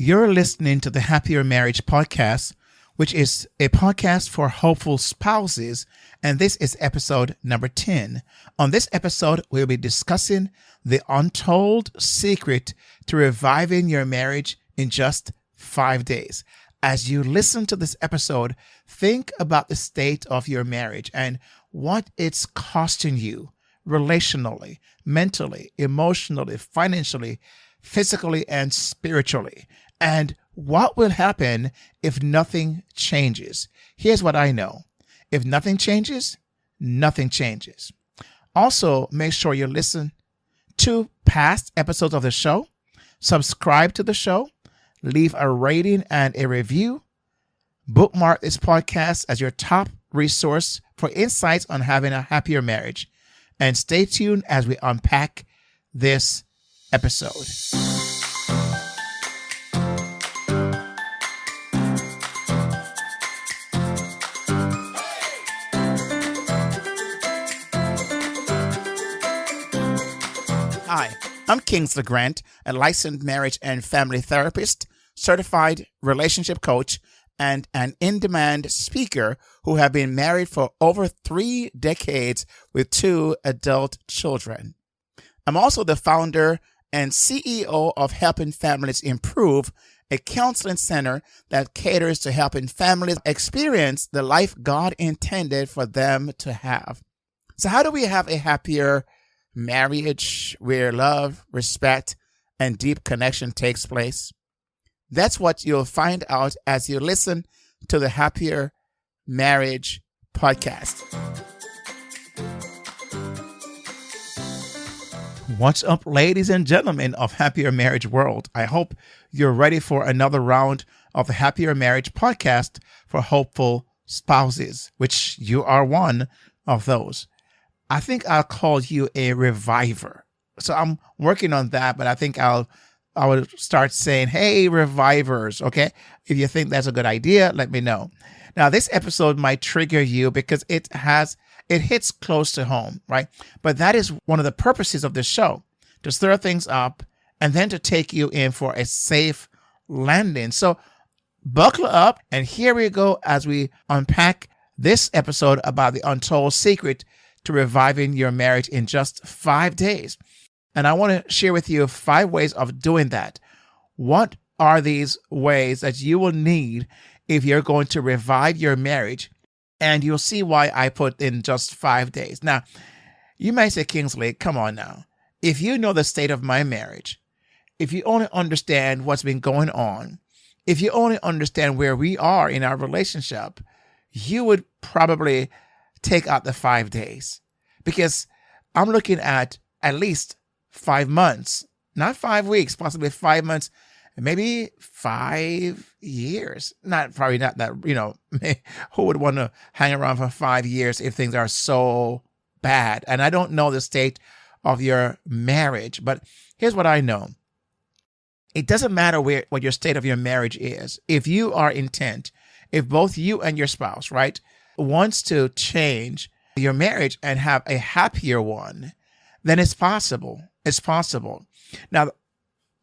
You're listening to the Happier Marriage Podcast, which is a podcast for hopeful spouses, and this is episode number 10. On this episode, we'll be discussing the untold secret to reviving your marriage in just 5 days. As you listen to this episode, think about the state of your marriage and what it's costing you relationally, mentally, emotionally, financially, physically, and spiritually. And what will happen if nothing changes? Here's what I know. If nothing changes, nothing changes. Also, make sure you listen to past episodes of the show, subscribe to the show, leave a rating and a review, bookmark this podcast as your top resource for insights on having a happier marriage, and stay tuned as we unpack this episode. Hi, I'm Kingsley Grant, a licensed marriage and family therapist, certified relationship coach, and an in-demand speaker who have been married for over 3 decades with 2 adult children. I'm also the founder and CEO of Helping Families Improve, a counseling center that caters to helping families experience the life God intended for them to have. So how do we have a happier marriage where love, respect, and deep connection takes place? That's what you'll find out as you listen to the Happier Marriage Podcast. What's up, ladies and gentlemen of Happier Marriage World? I hope you're ready for another round of the Happier Marriage Podcast for hopeful spouses, which you are one of those. I think I'll call you a reviver. So I'm working on that, but I think I will start saying, hey, revivers, okay? If you think that's a good idea, let me know. Now, this episode might trigger you because it hits close to home, right? But that is one of the purposes of this show, to stir things up and then to take you in for a safe landing. So buckle up, and here we go as we unpack this episode about the untold secret to reviving your marriage in just 5 days. And I want to share with you 5 ways of doing that. What are these ways that you will need if you're going to revive your marriage? And you'll see why I put in just 5 days. Now, you may say, Kingsley, come on now. If you know the state of my marriage, if you only understand what's been going on, if you only understand where we are in our relationship, you would probably take out the 5 days, because I'm looking at least 5 months, not 5 weeks, possibly 5 months, maybe 5 years. Probably not that, who would want to hang around for 5 years if things are so bad? And I don't know the state of your marriage, but here's what I know. It doesn't matter what your state of your marriage is. If you are intent, if both you and your spouse, right, wants to change your marriage and have a happier one, then it's possible. It's possible. Now,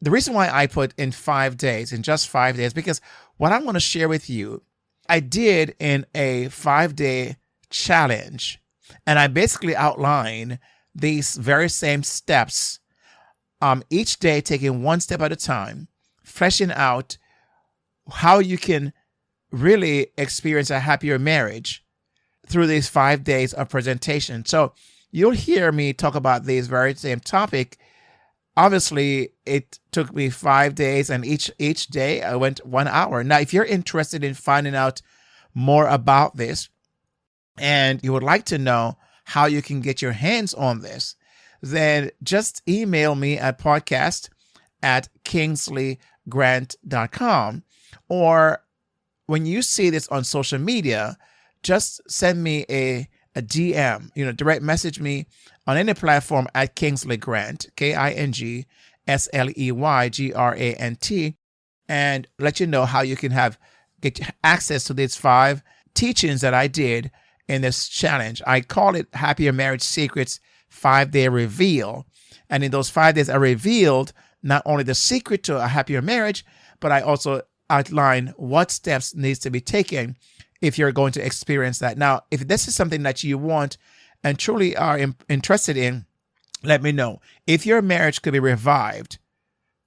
the reason why I put in 5 days, in just 5 days, because what I want to share with you, I did in a 5-day challenge, and I basically outline these very same steps, each day taking one step at a time, fleshing out how you can really experience a happier marriage through these 5 days of presentation. So you'll hear me talk about these very same topic. Obviously, it took me 5 days, and each day I went 1 hour. Now, if you're interested in finding out more about this and you would like to know how you can get your hands on this, then just email me at podcast@kingsleygrant.com, or when you see this on social media, just send me a DM, direct message me on any platform at Kingsley Grant, KINGSLEYGRANT, and let you know how you can get access to these 5 teachings that I did in this challenge. I call it Happier Marriage Secrets 5-Day Reveal. And in those 5 days, I revealed not only the secret to a happier marriage, but I also outline what steps needs to be taken if you're going to experience that. Now, if this is something that you want and truly are interested in, let me know. If your marriage could be revived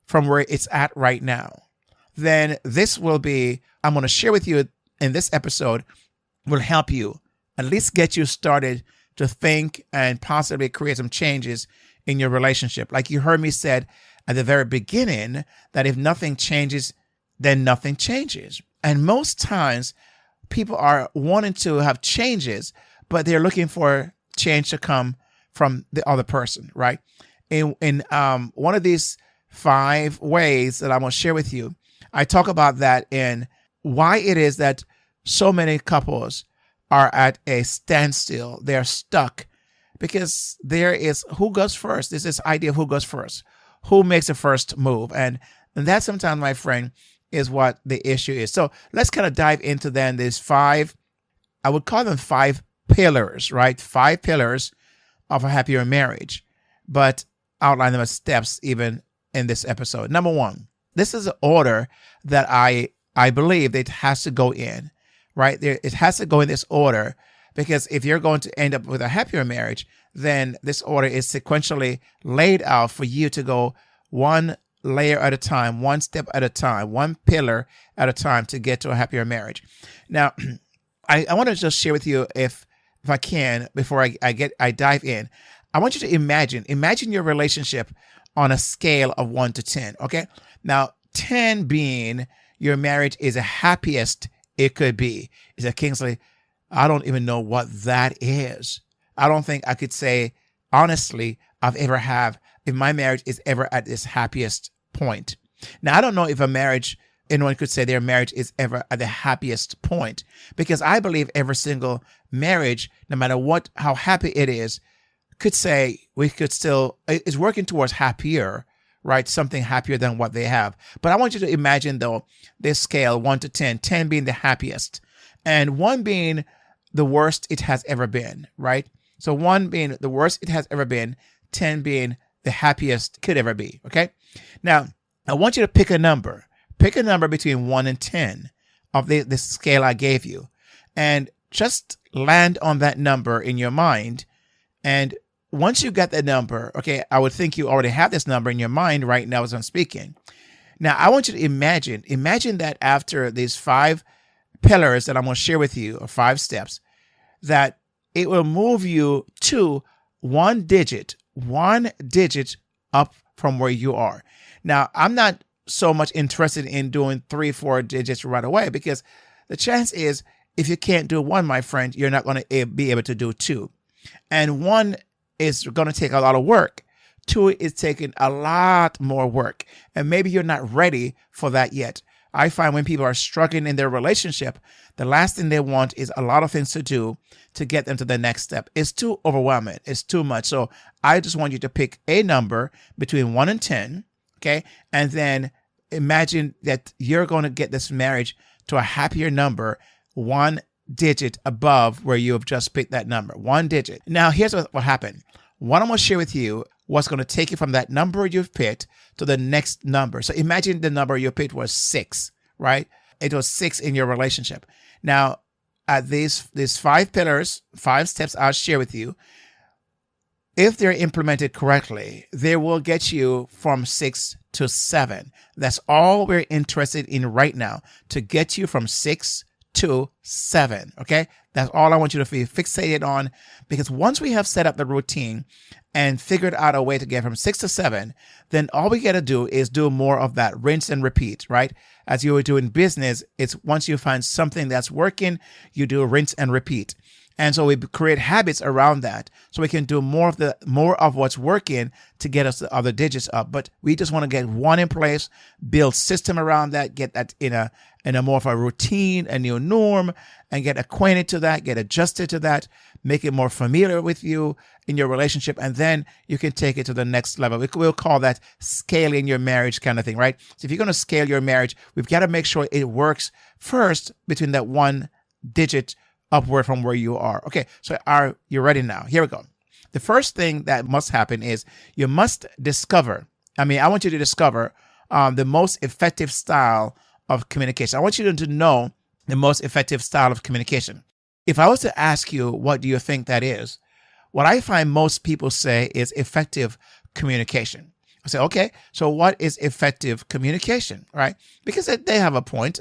from where it's at right now, then this will be, I'm going to share with you in this episode, will help you at least get you started to think and possibly create some changes in your relationship. Like you heard me said at the very beginning, that if nothing changes, then nothing changes. And most times people are wanting to have changes, but they're looking for change to come from the other person, right? In one of these 5 ways that I'm going to share with you, I talk about that in why it is that so many couples are at a standstill. They're stuck because there is who goes first. There's this idea of who goes first, who makes the first move. And that sometimes, my friend, is what the issue is. So let's kind of dive into then these 5, I would call them 5 pillars, right? 5 pillars of a happier marriage, but outline them as steps even in this episode. Number 1, this is an order that I believe it has to go in, right? It has to go in this order, because if you're going to end up with a happier marriage, then this order is sequentially laid out for you to go one layer at a time, one step at a time, one pillar at a time to get to a happier marriage. Now, I want to just share with you, if I can, before I dive in, I want you to imagine your relationship on a scale of 1 to 10. Okay. Now, 10 being your marriage is the happiest it could be. Is that, Kingsley, I don't even know what that is. I don't think I could say, honestly, if my marriage is ever at its happiest point. Now, I don't know if anyone could say their marriage is ever at the happiest point, because I believe every single marriage, no matter how happy it is, could say is working towards happier, right? Something happier than what they have. But I want you to imagine, though, this scale 1 to 10, 10 being the happiest and 1 being the worst it has ever been, right? So 1 being the worst it has ever been, 10 being the happiest could ever be. Okay. Now, I want you to pick a number. Pick a number between 1 and 10 of the scale I gave you, and just land on that number in your mind. And once you get that number, okay, I would think you already have this number in your mind right now as I'm speaking. Now, I want you to imagine that after these 5 pillars that I'm going to share with you, or 5 steps, that it will move you to one digit up from where you are. Now, I'm not so much interested in doing 3, 4 digits right away, because the chance is, if you can't do 1, my friend, you're not going to be able to do 2. And 1 is going to take a lot of work. 2 is taking a lot more work. And maybe you're not ready for that yet. I find when people are struggling in their relationship, the last thing they want is a lot of things to do to get them to the next step. It's too overwhelming. It's too much. So I just want you to pick a number between 1 and 10. Okay. And then imagine that you're going to get this marriage to a happier number, 1 digit above where you have just picked that number, 1 digit. Now, here's what happened. What I'm going to share with you, what's going to take you from that number you've picked to the next number. So imagine the number you picked was 6, right? It was 6 in your relationship. Now, at these 5 pillars, 5 steps I'll share with you, if they're implemented correctly, they will get you from 6 to 7. That's all we're interested in right now, to get you from 6 to 7. Okay. That's all I want you to be fixated on, because once we have set up the routine and figured out a way to get from 6 to 7, then all we got to do is do more of that rinse and repeat, right? As you would do in business, it's once you find something that's working, you do rinse and repeat. And so we create habits around that, so we can do more of what's working to get us the other digits up. But we just want to get 1 in place, build system around that, get that in a more of a routine, a new norm, and get acquainted to that, get adjusted to that, make it more familiar with you in your relationship, and then you can take it to the next level. We'll call that scaling your marriage kind of thing, right? So if you're going to scale your marriage, we've got to make sure it works first between that 1 digit upward from where you are. Okay, so are you ready now? Here we go. The first thing that must happen is you must discover, I want you to discover the most effective style of communication. I want you to know the most effective style of communication. If I was to ask you, what do you think that is? What I find most people say is effective communication. I say, okay, so what is effective communication, right? Because they have a point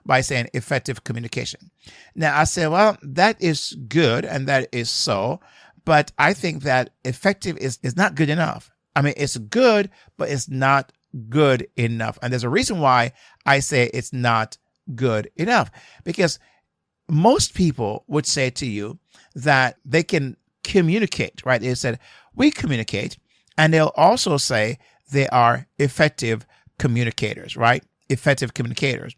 by saying effective communication. Now, I say, well, that is good and that is so, but I think that effective is not good enough. I mean, it's good, but it's not good enough. And there's a reason why I say it's not good enough, because most people would say to you that they can communicate, right? They said, we communicate. And they'll also say they are effective communicators, right? Effective communicators.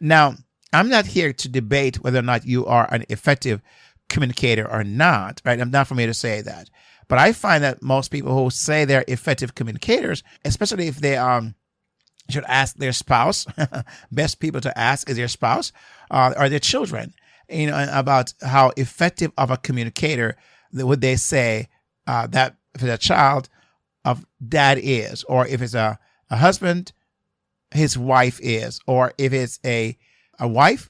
Now, I'm not here to debate whether or not you are an effective communicator or not, right? I'm not for me to say that. But I find that most people who say they're effective communicators, especially if they should ask their spouse, best people to ask is their spouse or their children, about how effective of a communicator would they say that if it's a child of dad is, or if it's a husband, his wife is, or if it's a wife,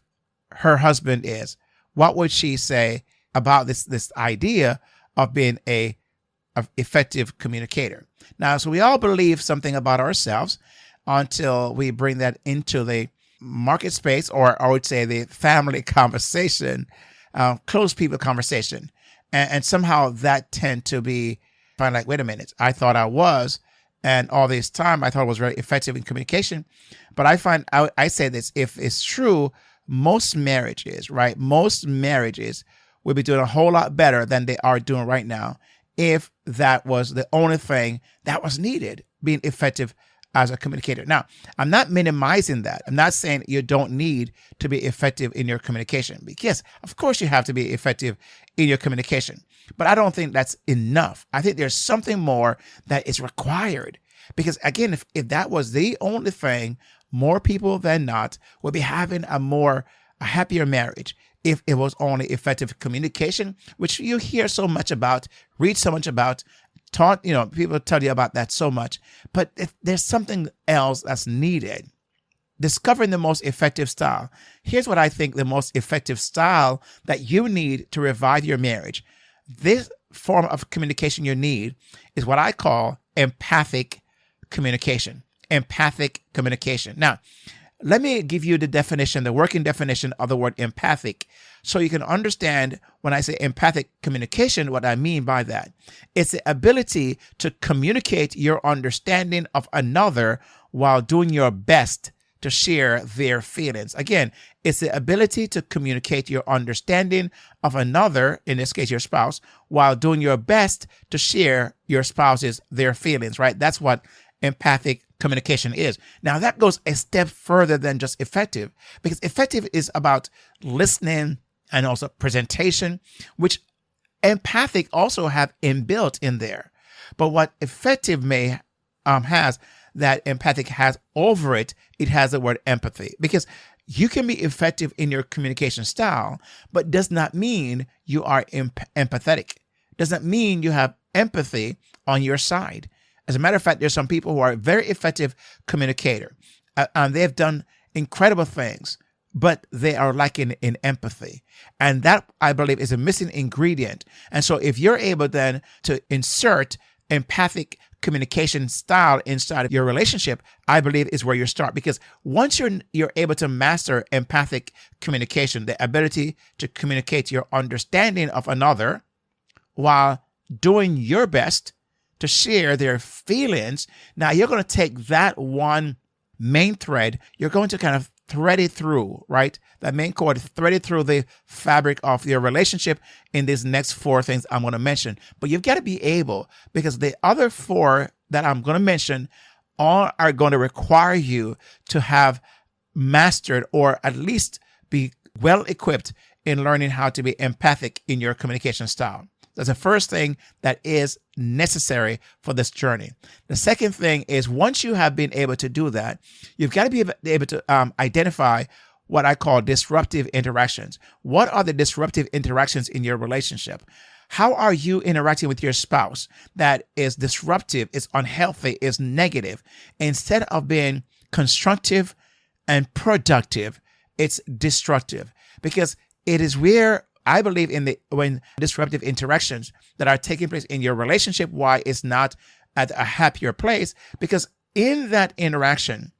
her husband is. What would she say about this idea of being a effective communicator? Now, so we all believe something about ourselves until we bring that into the market space, or I would say the family conversation, close people conversation. And somehow that tend to be find like, wait a minute, I thought I was, and all this time I thought I was very effective in communication. But I find, I say this, if it's true, most marriages, right? Most marriages would be doing a whole lot better than they are doing right now if that was the only thing that was needed, being effective as a communicator. Now, I'm not minimizing that. I'm not saying you don't need to be effective in your communication, because of course you have to be effective in your communication. But I don't think that's enough. I think there's something more that is required. Because again, if that was the only thing, more people than not would be having a happier marriage if it was only effective communication, which you hear so much about, read so much about, taught, people tell you about that so much. But if there's something else that's needed, discovering the most effective style. Here's what I think the most effective style that you need to revive your marriage. This form of communication you need is what I call empathic communication. Empathic communication. Now, let me give you the definition, the working definition of the word empathic, so you can understand when I say empathic communication, what I mean by that. It's the ability to communicate your understanding of another while doing your best to share their feelings. Again, it's the ability to communicate your understanding of another, in this case, your spouse, while doing your best to share your spouse's, their feelings, right? That's what empathic communication is. Now, that goes a step further than just effective, because effective is about listening and also presentation, which empathic also have inbuilt in there. But what effective may has that empathic has over it, it has the word empathy, because you can be effective in your communication style, but does not mean you are empathetic. Does not mean you have empathy on your side. As a matter of fact, there's some people who are very effective communicator, and they've done incredible things, but they are lacking in empathy. And that, I believe, is a missing ingredient. And so if you're able then to insert empathic communication style inside of your relationship, I believe is where you start. Because once you're able to master empathic communication, the ability to communicate your understanding of another while doing your best to share their feelings, now you're going to take that one main thread, you're going to kind of thread it through, right? That main cord, thread it through the fabric of your relationship in these next 4 things I'm going to mention. But you've got to be able, because the other 4 that I'm going to mention all are going to require you to have mastered, or at least be well equipped in learning how to be empathic in your communication style. That's the first thing that is necessary for this journey. The second thing is, once you have been able to do that, you've got to be able to identify what I call disruptive interactions. What are the disruptive interactions in your relationship? How are you interacting with your spouse that is disruptive, is unhealthy, is negative? Instead of being constructive and productive, it's destructive, because it is where I believe when disruptive interactions that are taking place in your relationship, why it's not at a happier place, because in that interaction,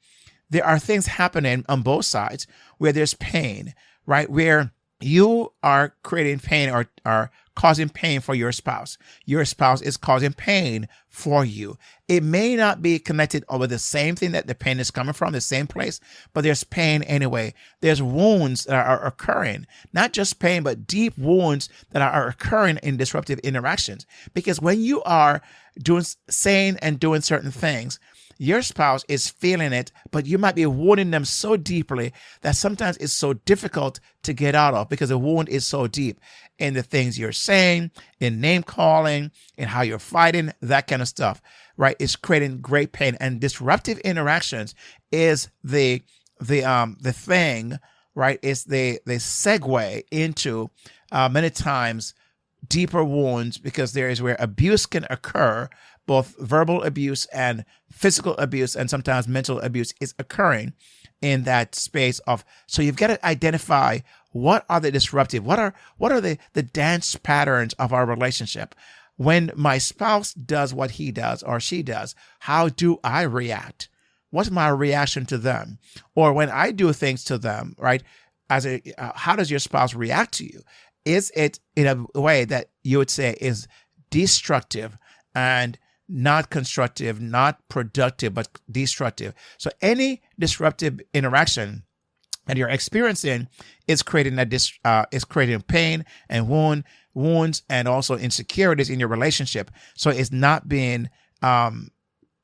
there are things happening on both sides where there's pain, right? Where you are creating pain or are causing pain for your spouse. Your spouse is causing pain for you. It may not be connected over the same thing that the pain is coming from, the same place, but there's pain anyway. There's wounds that are occurring, not just pain, but deep wounds that are occurring in disruptive interactions. Because when you are saying and doing certain things, your spouse is feeling it, but you might be wounding them so deeply that sometimes it's so difficult to get out of, because the wound is so deep in the things you're saying, in name calling, in how you're fighting, that kind of stuff, right? It's creating great pain. And disruptive interactions is the thing, right? It's the segue into many times deeper wounds, because there is where abuse can occur. Both verbal abuse and physical abuse, and sometimes mental abuse, is occurring in that space of. So you've got to identify what are the disruptive, what are the dance patterns of our relationship. When my spouse does what he does or she does, how do I react? What's my reaction to them? Or when I do things to them, right? How does your spouse react to you? Is it in a way that you would say is destructive and not constructive, not productive, but destructive? So any disruptive interaction that you're experiencing is creating pain and wounds, and also insecurities in your relationship. So it's not being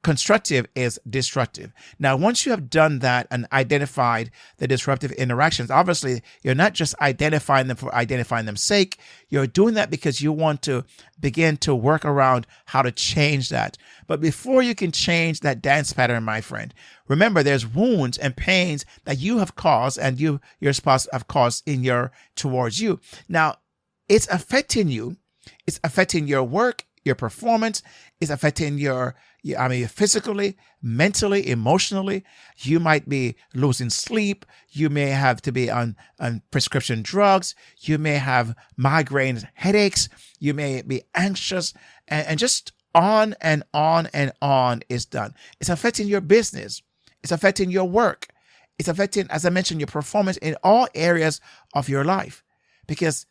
constructive, is destructive. Now, once you have done that and identified the disruptive interactions, obviously you're not just identifying them for identifying them's sake. You're doing that because you want to begin to work around how to change that. But before you can change that dance pattern, my friend, remember there's wounds and pains that you have caused and your spouse have caused towards you. Now, it's affecting you. It's affecting your work, your performance. It's affecting your physically, mentally, emotionally. You might be losing sleep. You may have to be on prescription drugs. You may have migraines, headaches. You may be anxious, and just on and on and on is done. It's affecting your business. It's affecting your work. It's affecting, as I mentioned, your performance in all areas of your life, because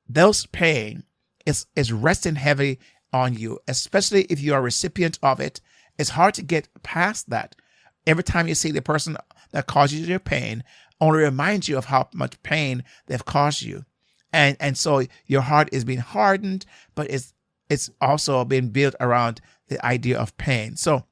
those pain is resting heavy on you, especially if you are a recipient of it. It's hard to get past that. Every time you see the person that caused you your pain, only reminds you of how much pain they've caused you. And so your heart is being hardened, but it's also been built around the idea of pain. So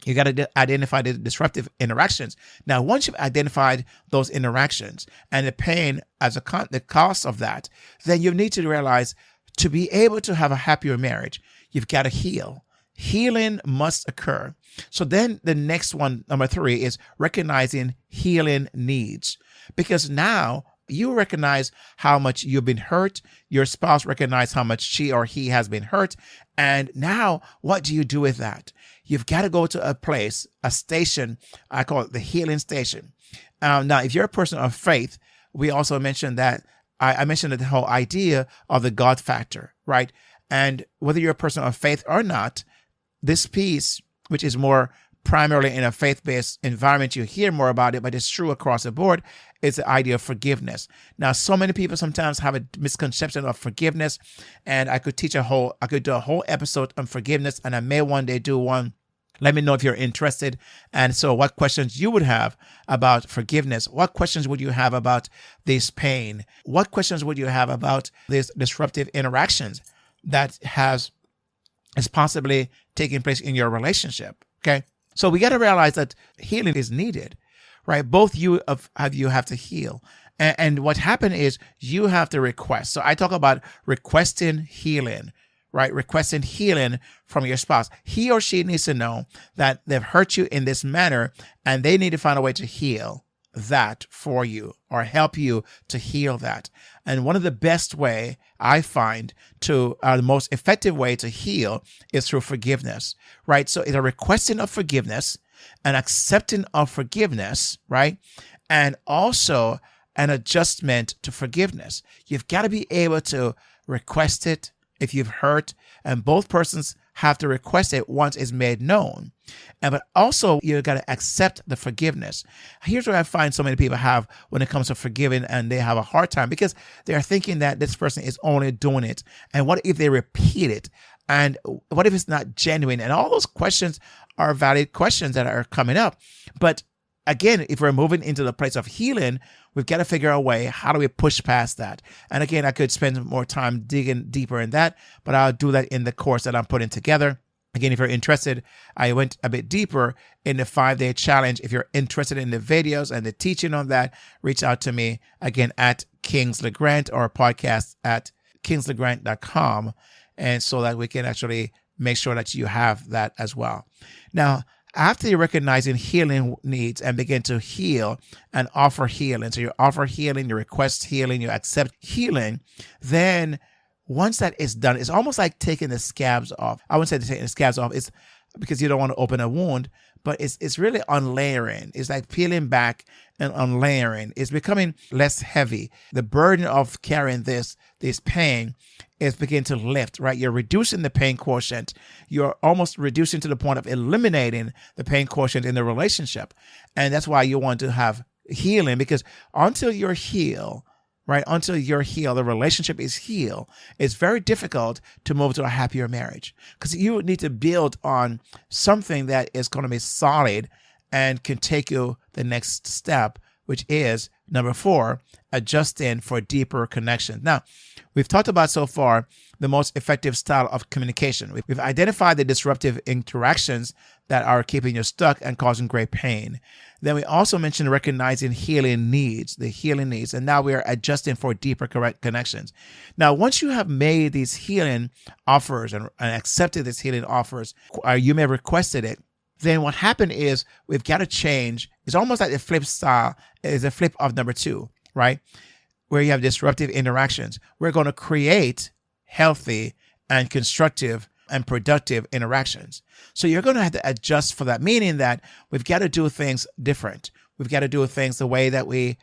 you got to identify the disruptive interactions. Now, once you've identified those interactions and the pain as the cause of that, then you need to realize, to be able to have a happier marriage, you've got to heal. Healing must occur. So then the next one, number 3, is recognizing healing needs. Because now you recognize how much you've been hurt. Your spouse recognizes how much she or he has been hurt. And now what do you do with that? You've got to go to a place, a station. I call it the healing station. Now, if you're a person of faith, we also mentioned that I mentioned the whole idea of the God factor, right? And whether you're a person of faith or not, this piece, which is more primarily in a faith-based environment, you hear more about it, but it's true across the board, is the idea of forgiveness. Now, so many people sometimes have a misconception of forgiveness, and I could do a whole episode on forgiveness, and I may one day do one. Let me know if you're interested. And so what questions you would have about forgiveness? What questions would you have about this pain? What questions would you have about these disruptive interactions that is possibly taking place in your relationship? Okay. So we got to realize that healing is needed, right? Both you have to heal. And what happened is you have to request. So I talk about requesting healing, right? Requesting healing from your spouse. He or she needs to know that they've hurt you in this manner and they need to find a way to heal. that for you or help you to heal that. And one of the best way I find to the most effective way to heal is through forgiveness, right? So it's a requesting of forgiveness, an accepting of forgiveness, right? And also an adjustment to forgiveness. You've got to be able to request it if you've hurt, and both persons have to request it once it's made known. But also you got to accept the forgiveness. Here's what I find so many people have when it comes to forgiving, and they have a hard time because they're thinking that this person is only doing it. And what if they repeat it? And what if it's not genuine? And all those questions are valid questions that are coming up. But again, if we're moving into the place of healing, we've got to figure out a way, how do we push past that? And again, I could spend more time digging deeper in that, but I'll do that in the course that I'm putting together. Again, if you're interested, I went a bit deeper in the 5-day challenge. If you're interested in the videos and the teaching on that, reach out to me again at Kingsley Grant or podcast at kingslegrant.com. And so that we can actually make sure that you have that as well. Now, after you recognizing healing needs and begin to heal and offer healing, so you offer healing, you request healing, you accept healing, then once that is done, it's almost like taking the scabs off. I wouldn't say taking the scabs off. It's because you don't want to open a wound, but it's really unlayering. It's like peeling back and unlayering. It's becoming less heavy. The burden of carrying this pain is beginning to lift, right? You're reducing the pain quotient. You're almost reducing to the point of eliminating the pain quotient in the relationship. And that's why you want to have healing, because until you're healed, right? Until you're healed, the relationship is healed. It's very difficult to move to a happier marriage because you need to build on something that is going to be solid and can take you the next step, which is number 4, adjusting for deeper connection. Now, we've talked about so far the most effective style of communication. We've identified the disruptive interactions that are keeping you stuck and causing great pain. Then we also mentioned recognizing healing needs, the healing needs, and now we are adjusting for deeper connections. Now, once you have made these healing offers and accepted these healing offers, or you may have requested it, then what happened is we've got to change. It's almost like the flip style is a flip of number 2, right? Where you have disruptive interactions. We're going to create healthy and constructive and productive interactions. So you're going to have to adjust for that, meaning that we've got to do things different. We've got to do things the way that we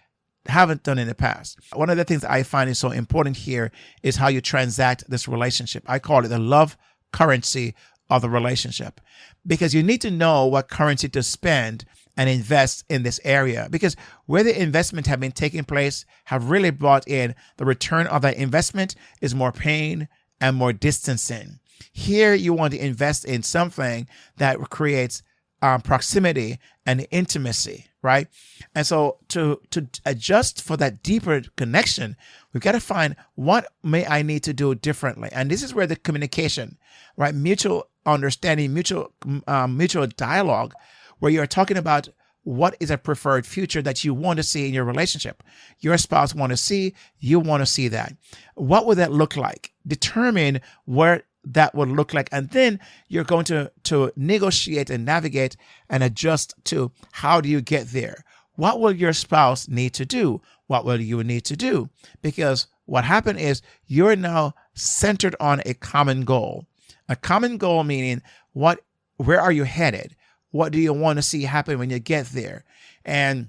haven't done in the past. One of the things I find is so important here is how you transact this relationship. I call it the love currency of the relationship, because you need to know what currency to spend and invest in this area, because where the investment have been taking place have really brought in the return of that investment is more pain and more distancing. Here you want to invest in something that creates proximity and intimacy, right? And so to adjust for that deeper connection, we've got to find what may I need to do differently. And this is where the communication, right? Mutual understanding, mutual dialogue, where you're talking about what is a preferred future that you want to see in your relationship. Your spouse want to see, you want to see that. What would that look like? Determine where that would look like. And then you're going to negotiate and navigate and adjust to how do you get there? What will your spouse need to do? What will you need to do? Because what happened is you're now centered on a common goal. A common goal meaning where are you headed? What do you want to see happen when you get there? And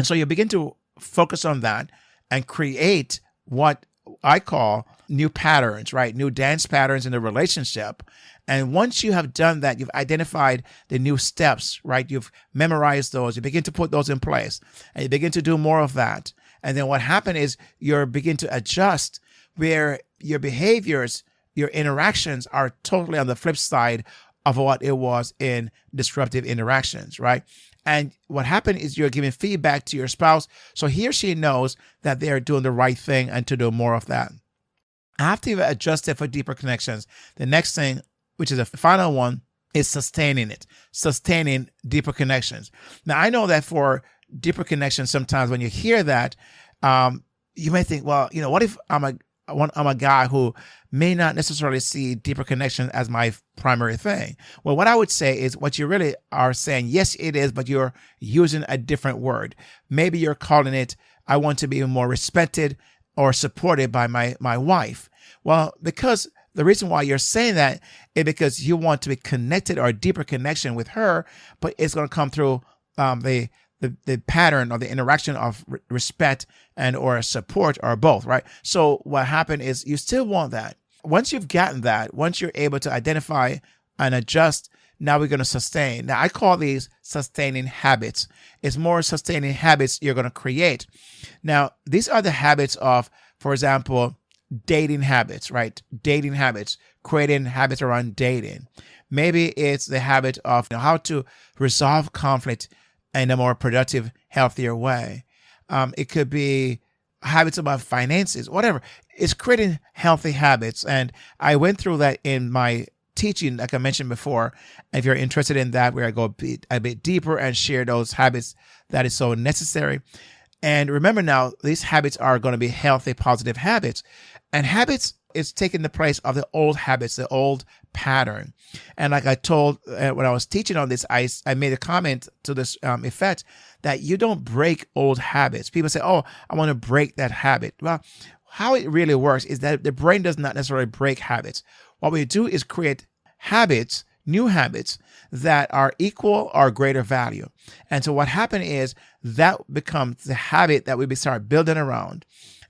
so you begin to focus on that and create what I call new patterns, right? New dance patterns in the relationship. And once you have done that, you've identified the new steps, right? You've memorized those. You begin to put those in place and you begin to do more of that. And then what happened is you begin to adjust where your behaviors, your interactions are totally on the flip side of what it was in disruptive interactions, right? And what happened is you're giving feedback to your spouse, so he or she knows that they're doing the right thing and to do more of that. After you've adjusted for deeper connections, the next thing, which is the final one, is sustaining it, sustaining deeper connections. Now, I know that for deeper connections, sometimes when you hear that, you may think, well, what if I'm I'm a guy who may not necessarily see deeper connection as my primary thing. Well, what I would say is what you really are saying, yes, it is, but you're using a different word. Maybe you're calling it, I want to be more respected or supported by my wife. Well, because the reason why you're saying that is because you want to be connected or a deeper connection with her, but it's going to come through the pattern or the interaction of respect and or support or both, right? So what happened is you still want that. Once you've gotten that, once you're able to identify and adjust, now we're going to sustain. Now I call these sustaining habits. It's more sustaining habits you're going to create. Now, these are the habits of, for example, dating habits, right? Dating habits, creating habits around dating. Maybe it's the habit of how to resolve conflict in a more productive, healthier way. It could be habits about finances, whatever. It's creating healthy habits. And I went through that in my teaching, like I mentioned before. If you're interested in that, where I go a bit deeper and share those habits that is so necessary. And remember now, these habits are going to be healthy, positive habits. And habits is taking the place of the old habits, the old pattern. And like I told when I was teaching on this, I made a comment to this effect that you don't break old habits. People say, oh, I want to break that habit. Well, how it really works is that the brain does not necessarily break habits. What we do is create habits, new habits that are equal or greater value. And so what happened is that becomes the habit that we start building around.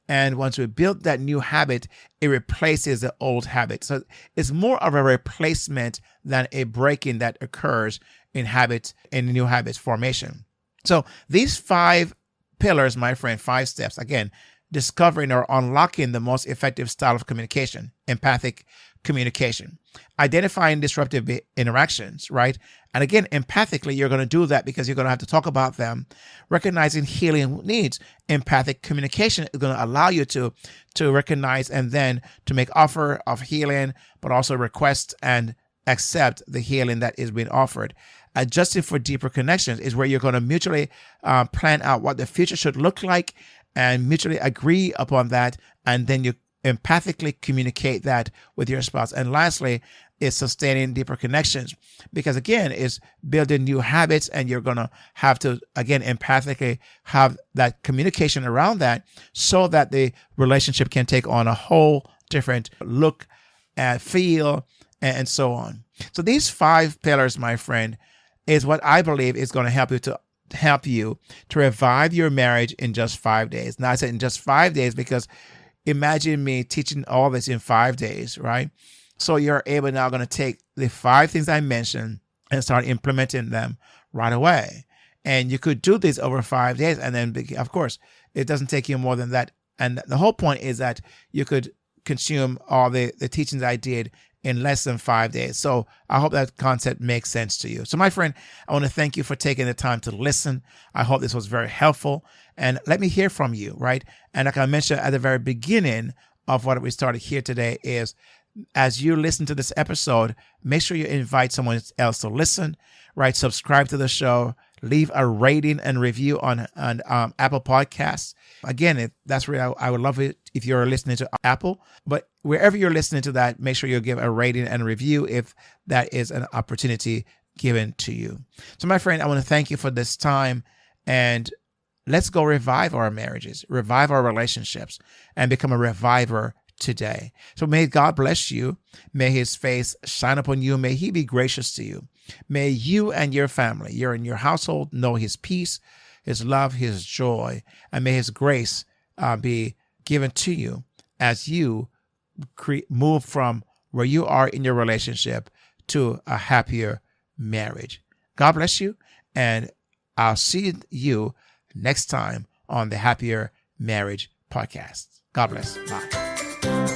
And once we build that new habit, it replaces the old habit. So it's more of a replacement than a breaking that occurs in habits, in new habits formation. So these 5 pillars, my friend, 5 steps, again, discovering or unlocking the most effective style of communication, empathic communication, identifying disruptive interactions, right? And again, empathically, you're going to do that because you're going to have to talk about them. Recognizing healing needs, empathic communication is going to allow you to recognize and then to make offer of healing, but also request and accept the healing that is being offered. Adjusting for deeper connections is where you're going to mutually plan out what the future should look like and mutually agree upon that. And then you empathically communicate that with your spouse. And lastly, is sustaining deeper connections, because again, it's building new habits, and you're going to have to, again, empathically have that communication around that so that the relationship can take on a whole different look and feel and so on. So these 5 pillars, my friend, is what I believe is going to help you to revive your marriage in just 5 days. Now I said in just 5 days because imagine me teaching all this in 5 days, right? So you're able now going to take the 5 things I mentioned and start implementing them right away. And you could do this over 5 days. And then, of course, it doesn't take you more than that. And the whole point is that you could consume all the teachings I did in less than 5 days. So I hope that concept makes sense to you. So my friend, I want to thank you for taking the time to listen. I hope this was very helpful. And let me hear from you, right? And like I mentioned at the very beginning of what we started here today is, as you listen to this episode, make sure you invite someone else to listen, right? Subscribe to the show, leave a rating and review on Apple Podcasts. Again, that's where I would love it if you're listening to Apple, but wherever you're listening to that, make sure you give a rating and review if that is an opportunity given to you. So my friend, I want to thank you for this time, and let's go revive our marriages, revive our relationships, and become a reviver today. So may God bless you. May his face shine upon you. May he be gracious to you. May you and your family, you're in your household, know his peace, his love, his joy, and may his grace be given to you as you move from where you are in your relationship to a happier marriage. God bless you, and I'll see you next time on the Happier Marriage Podcast. God bless. Bye.